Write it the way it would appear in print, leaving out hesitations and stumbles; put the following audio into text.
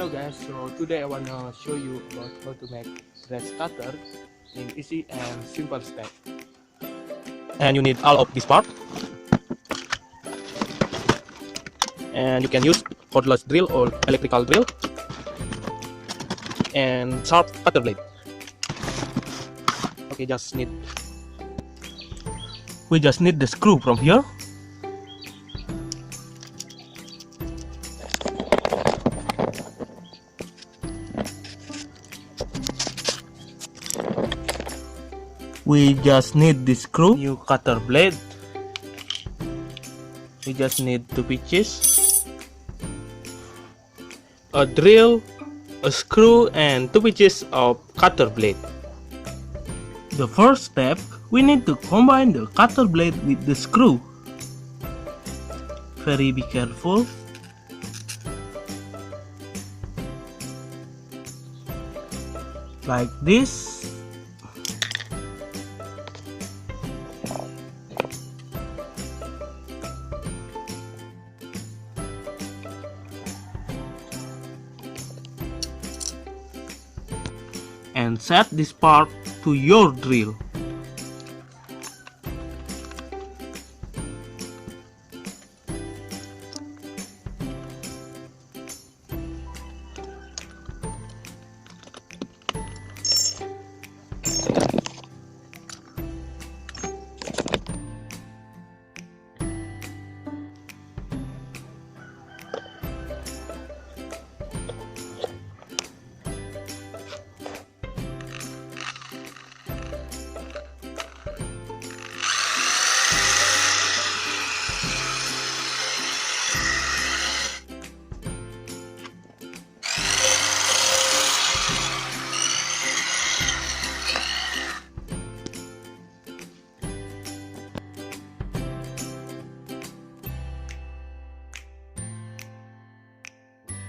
Hello guys, so today I wanna show you about how to make grass cutter in easy and simple step. And you need all of this part, and you can use cordless drill or electrical drill and sharp cutter blade. Okay, we just need the screw from here. We just need the screw, new cutter blade. We just need 2 pieces, a drill, a screw, and 2 pieces of cutter blade. The first step, we need to combine the cutter blade with the screw. Be careful. Like this. And set this part to your drill.